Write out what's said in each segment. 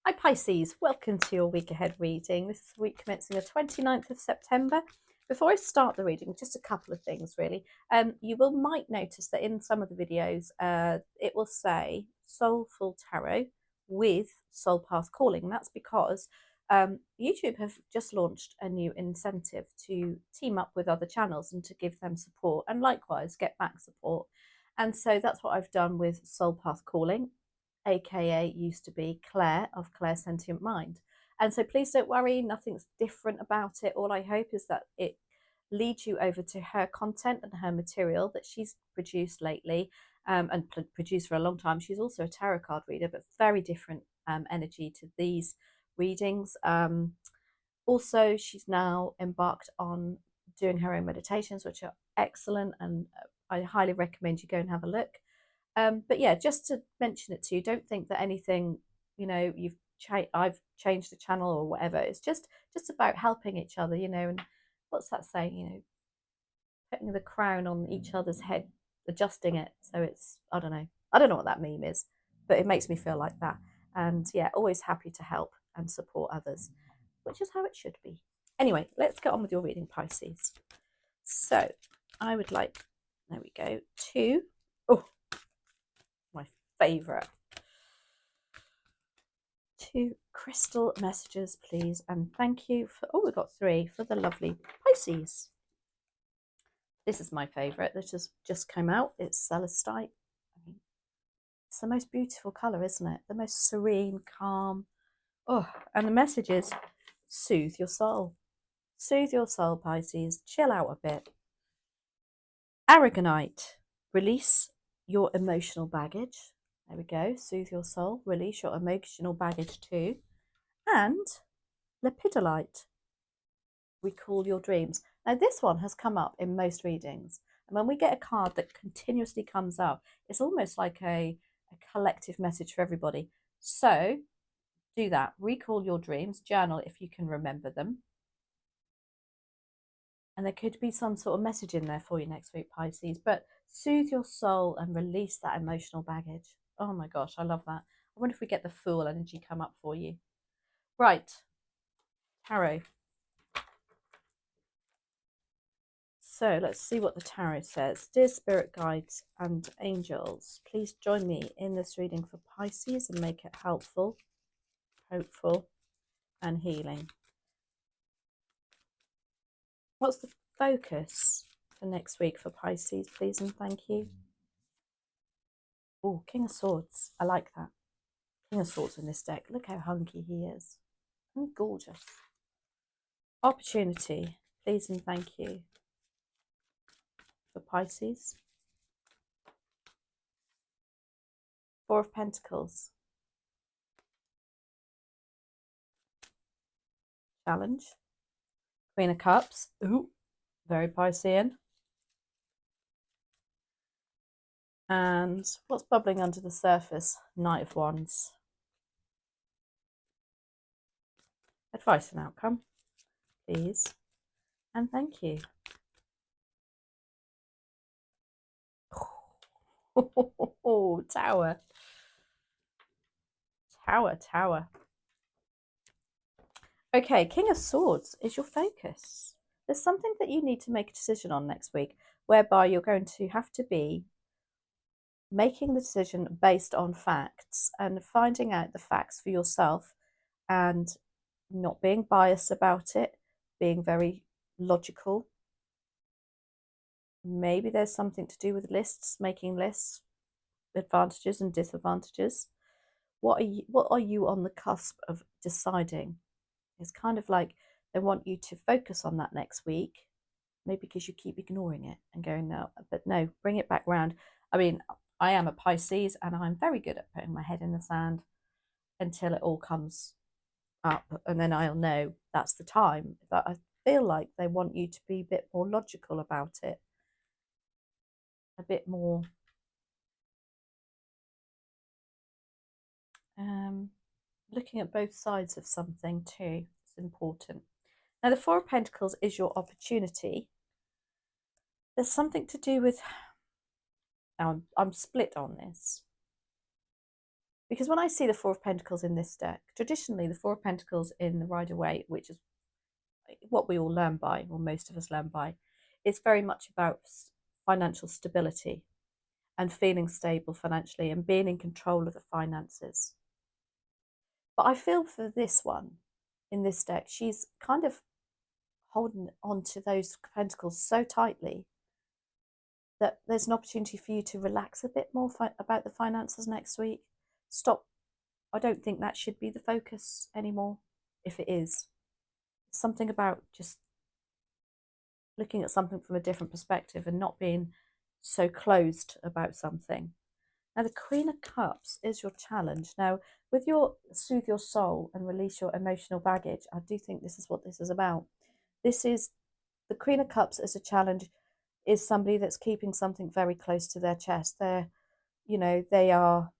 Hi Pisces, welcome to your week ahead reading. This is the week commencing the 29th of September. Before I start the reading, just a couple of things really. You might notice that in some of the videos it will say Soulful Tarot with Soul Path Calling. That's because YouTube have just launched a new incentive to team up with other channels and to give them support and likewise get back support. And so that's what I've done with Soul Path Calling, aka used to be Claire of Claire Sentient Mind. And so please don't worry, nothing's different about it. All I hope is that it leads you over to her content and her material that she's produced lately and produced for a long time. She's also a tarot card reader, but very different energy to these readings. Also, she's now embarked on doing her own meditations, which are excellent, and I highly recommend you go and have a look. But yeah, just to mention it to you, don't think that anything, I've changed the channel or whatever. It's just about helping each other, and what's that saying, putting the crown on each other's head, adjusting it. So it's, I don't know what that meme is, but it makes me feel like that. And yeah, always happy to help and support others, which is how it should be. Anyway, let's get on with your reading, Pisces. So I would like, there we go, my favourite. 2 crystal messages, please, and thank you for, we've got 3 for the lovely Pisces. This is my favourite. This has just come out. It's Celestite. It's the most beautiful colour, isn't it? The most serene, calm. Oh, and the message is soothe your soul. Soothe your soul, Pisces. Chill out a bit. Aragonite. Release your emotional baggage. There we go. Soothe your soul. Release your emotional baggage too. And Lepidolite. Recall your dreams. Now, this one has come up in most readings. And when we get a card that continuously comes up, it's almost like a collective message for everybody. So do that. Recall your dreams. Journal if you can remember them. And there could be some sort of message in there for you next week, Pisces. But soothe your soul and release that emotional baggage. Oh my gosh, I love that. I wonder if we get the Fool energy come up for you. Right. Tarot. So let's see what the tarot says. Dear spirit guides and angels, please join me in this reading for Pisces and make it helpful, hopeful, and healing. What's the focus for next week for Pisces, please and thank you? Oh, King of Swords. I like that. King of Swords in this deck. Look how hunky he is. And gorgeous. Opportunity, please and thank you for Pisces. 4 of Pentacles. Challenge. Queen of Cups. Ooh, very Piscean. And what's bubbling under the surface? Knight of Wands. Advice and outcome, please. And thank you. Oh, Tower. Tower. Okay, King of Swords is your focus. There's something that you need to make a decision on next week, whereby you're going to have to be making the decision based on facts and finding out the facts for yourself and not being biased about it, being very logical. Maybe there's something to do with lists, making lists, advantages and disadvantages. What are you on the cusp of deciding? It's kind of like they want you to focus on that next week, maybe because you keep ignoring it and going, no, but no, bring it back round. I mean, I am a Pisces and I'm very good at putting my head in the sand until it all comes up, and then I'll know that's the time. But I feel like they want you to be a bit more logical about it, a bit more looking at both sides of something too. It's important. Now, the 4 of Pentacles is your opportunity. There's something to do with, now I'm split on this. Because when I see the Four of Pentacles in this deck, traditionally the Four of Pentacles in the Rider Waite, which is what we all learn by, or most of us learn by, it's very much about financial stability and feeling stable financially and being in control of the finances. But I feel for this one in this deck, she's kind of holding on to those pentacles so tightly that there's an opportunity for you to relax a bit more about the finances next week. Stop. I don't think that should be the focus anymore. If it is, something about just looking at something from a different perspective and not being so closed about something. Now, the Queen of Cups is your challenge. Now, with your soothe your soul and release your emotional baggage, I do think this is what this is about. This is the Queen of Cups as a challenge is somebody that's keeping something very close to their chest. They're, they are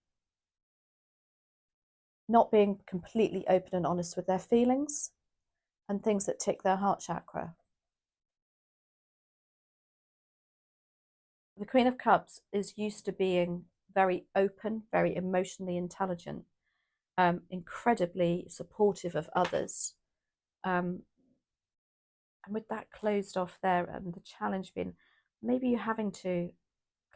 not being completely open and honest with their feelings and things that tick their heart chakra. The Queen of Cups is used to being very open, very emotionally intelligent, incredibly supportive of others. And with that closed off there and the challenge being, maybe you're having to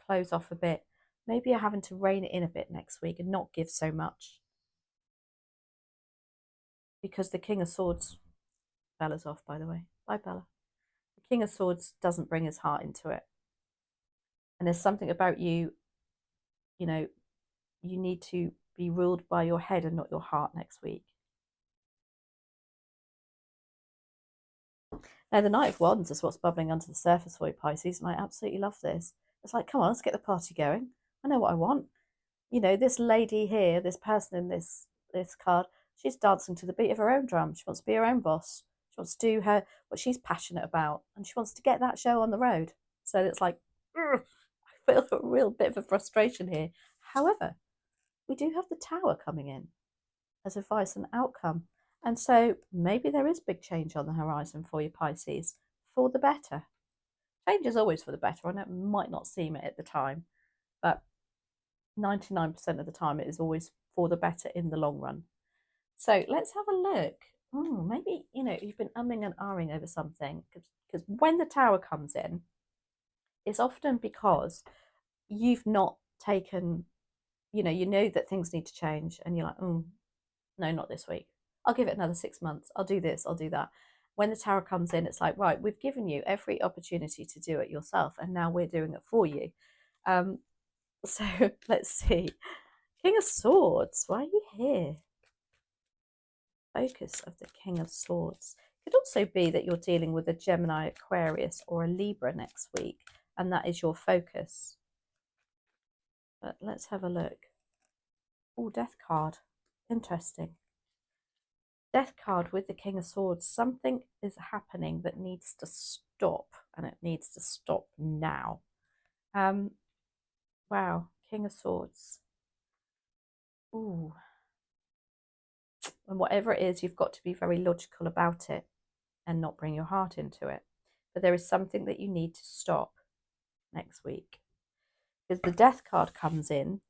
close off a bit. Maybe you're having to rein it in a bit next week and not give so much. Because the King of Swords, Bella's off, by the way. Bye, Bella. The King of Swords doesn't bring his heart into it. And there's something about you, you need to be ruled by your head and not your heart next week. Now, the Knight of Wands is what's bubbling under the surface for you, Pisces, and I absolutely love this. It's like, come on, let's get the party going. I know what I want. This lady here, this person in this card, she's dancing to the beat of her own drum. She wants to be her own boss. She wants to do what she's passionate about, and she wants to get that show on the road. So it's like, I feel a real bit of a frustration here. However, we do have the Tower coming in as advice and outcome. And so maybe there is big change on the horizon for you, Pisces, for the better. Change is always for the better. I know it might not seem it at the time, but 99% of the time it is always for the better in the long run. So let's have a look. Maybe, you've been umming and ahhing over something, because when the Tower comes in, it's often because you've not taken, you know that things need to change, and you're like, no, not this week. I'll give it another 6 months. I'll do this, I'll do that. When the Tower comes in, it's like, right, we've given you every opportunity to do it yourself, and now we're doing it for you. So let's see. King of Swords, why are you here? Focus of the King of Swords. Could also be that you're dealing with a Gemini, Aquarius, or a Libra next week, and that is your focus. But let's have a look. Oh, Death card. Interesting. Death card with the King of Swords. Something is happening that needs to stop, and it needs to stop now. Wow, King of Swords. Ooh. And whatever it is, you've got to be very logical about it and not bring your heart into it. But there is something that you need to stop next week. Because the Death card comes in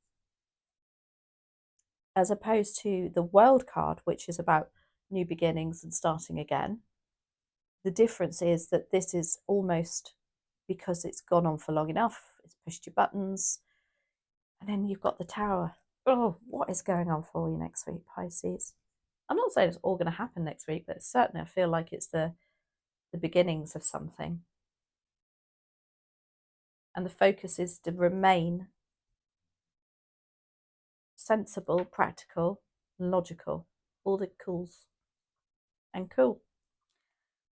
as opposed to the World card, which is about new beginnings and starting again. The difference is that this is almost because it's gone on for long enough. It's pushed your buttons. And then you've got the Tower. Oh, what is going on for you next week, Pisces? I'm not saying it's all going to happen next week, but certainly I feel like it's the beginnings of something. And the focus is to remain sensible, practical, logical. All the cools and cool.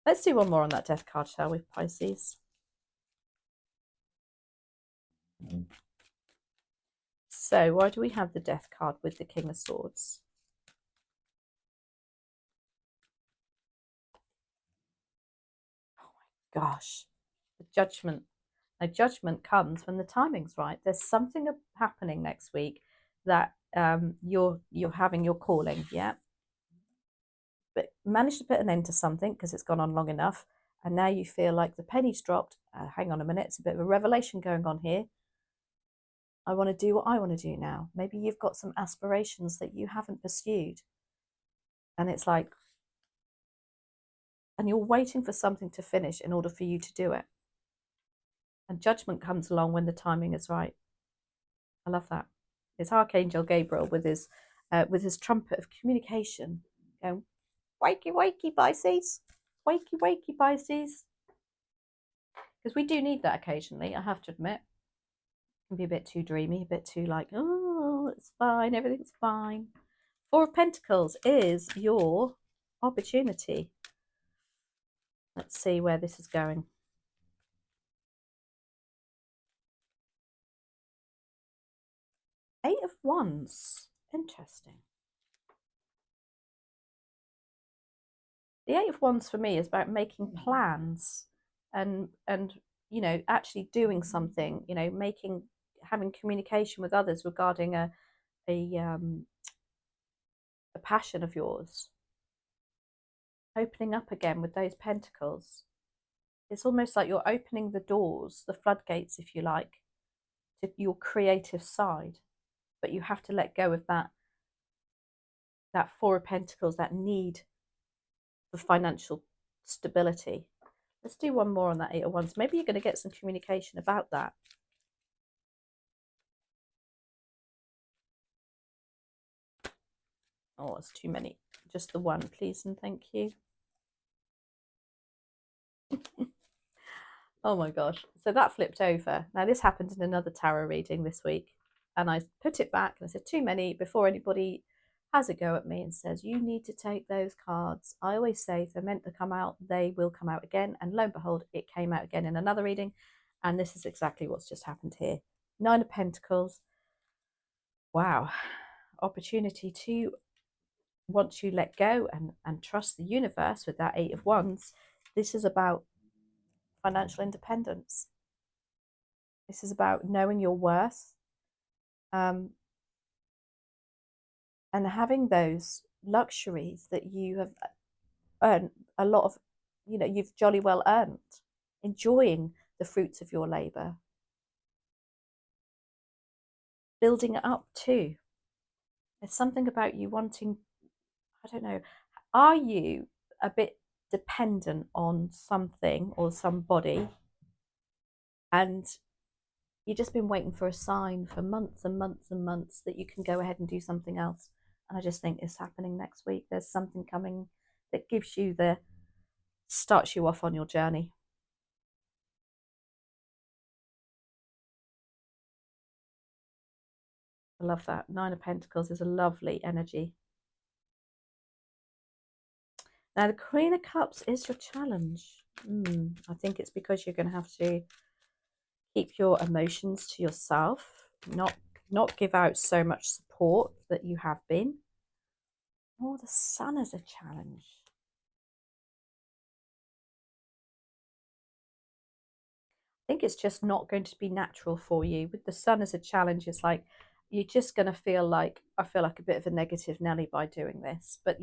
Let's do one more on that Death card, shall we, Pisces? So why do we have the Death card with the King of Swords? Oh my gosh. The Judgment. Now, judgment comes when the timing's right. There's something happening next week that you're having your calling, yeah? But managed to put an end to something because it's gone on long enough, and now you feel like the penny's dropped. Hang on a minute, it's a bit of a revelation going on here. I want to do what I want to do now. Maybe you've got some aspirations that you haven't pursued. And it's like, and you're waiting for something to finish in order for you to do it. And judgment comes along when the timing is right. I love that. It's Archangel Gabriel with his trumpet of communication going, wakey, wakey, Pisces. Wakey, wakey, Pisces. Because we do need that occasionally, I have to admit. It can be a bit too dreamy, a bit too like, oh, it's fine, everything's fine. Four of Pentacles is your opportunity. Let's see where this is going. Eight of Wands. Interesting. The Eight of Wands for me is about making plans and you know, actually doing something, you know, having communication with others regarding a passion of yours. Opening up again with those pentacles. It's almost like you're opening the doors, the floodgates, if you like, to your creative side. But you have to let go of that Four of Pentacles, that need for financial stability. Let's do one more on that Eight of Wands. Maybe you're going to get some communication about that. Oh, it's too many. Just the one, please and thank you. Oh my gosh. So that flipped over. Now this happened in another tarot reading this week. And I put it back and I said, too many, before anybody has a go at me and says, you need to take those cards. I always say, if they're meant to come out, they will come out again. And lo and behold, it came out again in another reading. And this is exactly what's just happened here. Nine of Pentacles. Wow. Opportunity to, once you let go and trust the universe with that Eight of Wands, this is about financial independence. This is about knowing your worth, and having those luxuries that you have earned a lot of, you know, you've jolly well earned, enjoying the fruits of your labor, building it up too. There's something about you wanting, I don't know, are you a bit dependent on something or somebody, and you've just been waiting for a sign for months and months and months that you can go ahead and do something else? And I just think it's happening next week. There's something coming that gives you starts you off on your journey. I love that. Nine of Pentacles is a lovely energy. Now the Queen of Cups is your challenge. I think it's because you're going to have to keep your emotions to yourself, not give out so much support that you have been. Oh, the Sun is a challenge. I think it's just not going to be natural for you. With the Sun as a challenge, it's like you're just going to feel like, I feel like a bit of a negative Nelly by doing this, but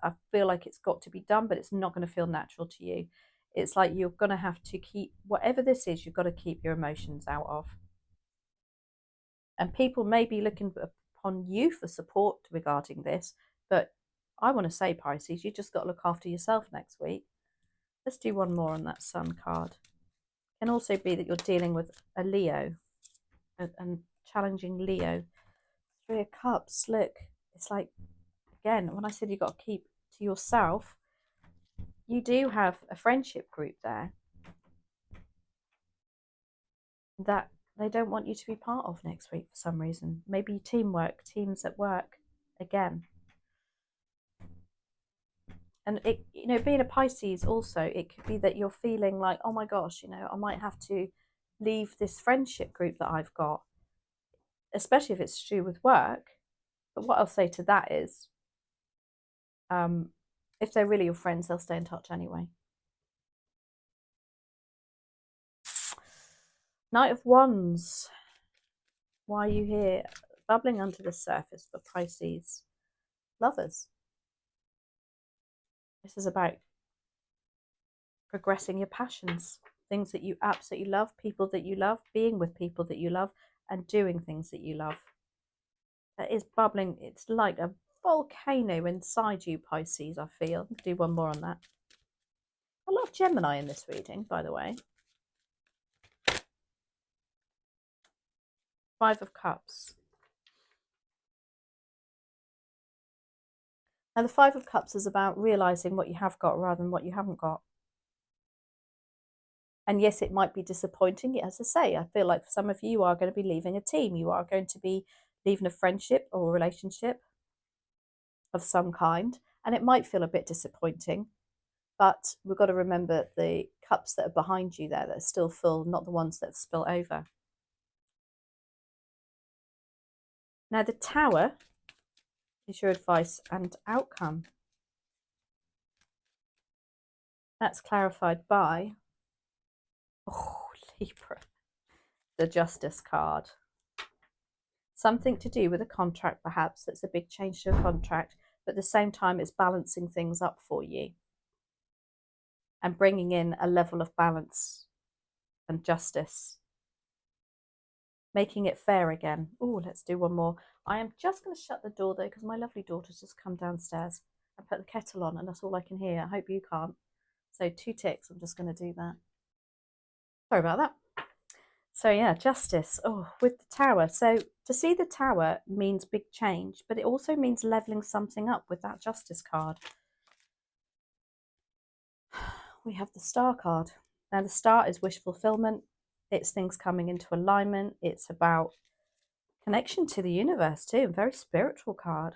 I feel like it's got to be done, but it's not going to feel natural to you. It's like you're going to have to keep, whatever this is, you've got to keep your emotions out of. And people may be looking upon you for support regarding this, but I want to say, Pisces, you just got to look after yourself next week. Let's do one more on that Sun card. It can also be that you're dealing with a Leo and challenging Leo. Three of Cups, look, it's like, again, when I said you've got to keep to yourself, you do have a friendship group there that they don't want you to be part of next week for some reason. Maybe teamwork, teams at work again. And it, you know, being a Pisces also, it could be that you're feeling like, oh my gosh, you know, I might have to leave this friendship group that I've got, especially if it's to do with work. But what I'll say to that is, if they're really your friends, they'll stay in touch anyway. Knight of Wands. Why are you here? Bubbling under the surface for Pisces. Lovers. This is about progressing your passions, things that you absolutely love, people that you love, being with people that you love, and doing things that you love. That is bubbling. It's like a volcano inside you, Pisces, I feel. I'll do one more on that. A lot of Gemini in this reading, by the way. Five of Cups. Now, the Five of Cups is about realising what you have got rather than what you haven't got. And yes, it might be disappointing. As I say, I feel like for some of you, you are going to be leaving a team. You are going to be leaving a friendship or a relationship of some kind. And it might feel a bit disappointing. But we've got to remember the cups that are behind you there that are still full, not the ones that have spilled over. Now, the Tower is your advice and outcome. That's clarified by, oh, Libra, the Justice card. Something to do with a contract, perhaps. That's a big change to a contract, but at the same time, it's balancing things up for you and bringing in a level of balance and justice, making it fair again. Oh, let's do one more. I am just going to shut the door though, because my lovely daughter's just come downstairs and put the kettle on, and that's all I can hear. I hope you can't. So 2 ticks, I'm just going to do that. Sorry about that. So yeah, justice. Oh, with the Tower. So to see the Tower means big change, but it also means leveling something up with that Justice card. We have the Star card. Now the Star is wish fulfillment. It's things coming into alignment. It's about connection to the universe too. A very spiritual card.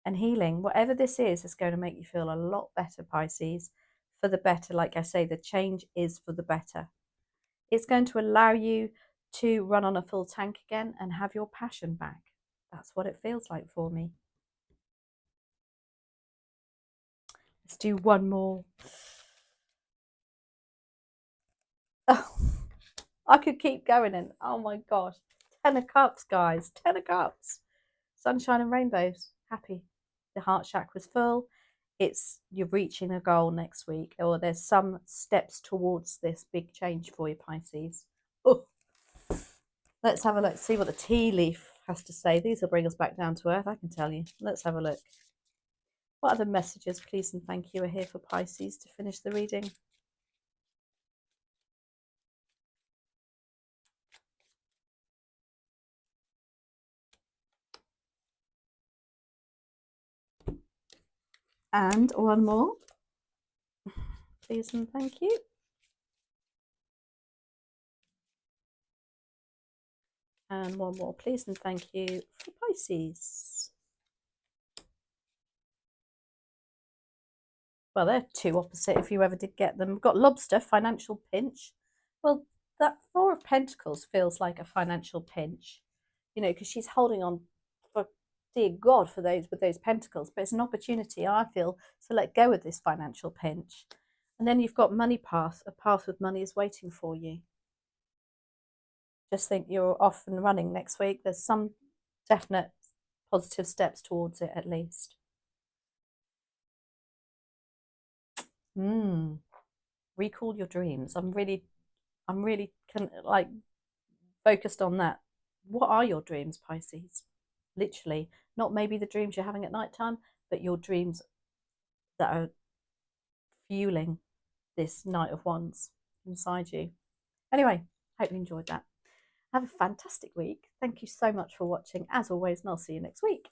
And healing. Whatever this is going to make you feel a lot better, Pisces. For the better. Like I say, the change is for the better. It's going to allow you to run on a full tank again and have your passion back. That's what it feels like for me. Let's do one more. Oh, I could keep going and oh my gosh. 10 of Cups, guys. 10 of Cups. Sunshine and rainbows. Happy. The heart chakra's full. It's you're reaching a goal next week, or there's some steps towards this big change for you, Pisces. Oh. Let's have a look, see what the tea leaf has to say. These will bring us back down to earth, I can tell you. Let's have a look. What other messages, please and thank you, are here for Pisces to finish the reading? And one more. Please and thank you. And one more, please and thank you for Pisces. Well, they're 2 opposite if you ever did get them. We've got Lobster, financial pinch. Well, that 4 of Pentacles feels like a financial pinch, you know, because she's holding on for, dear God, for those with those pentacles. But it's an opportunity, I feel, to let go of this financial pinch. And then you've got Money Path. A path with money is waiting for you. Just think you're off and running next week. There's some definite positive steps towards it, at least. Recall your dreams. I'm really like focused on that. What are your dreams, Pisces? Literally, not maybe the dreams you're having at night time, but your dreams that are fueling this Knight of Wands inside you. Anyway, hope you enjoyed that. Have a fantastic week. Thank you so much for watching, as always, and I'll see you next week.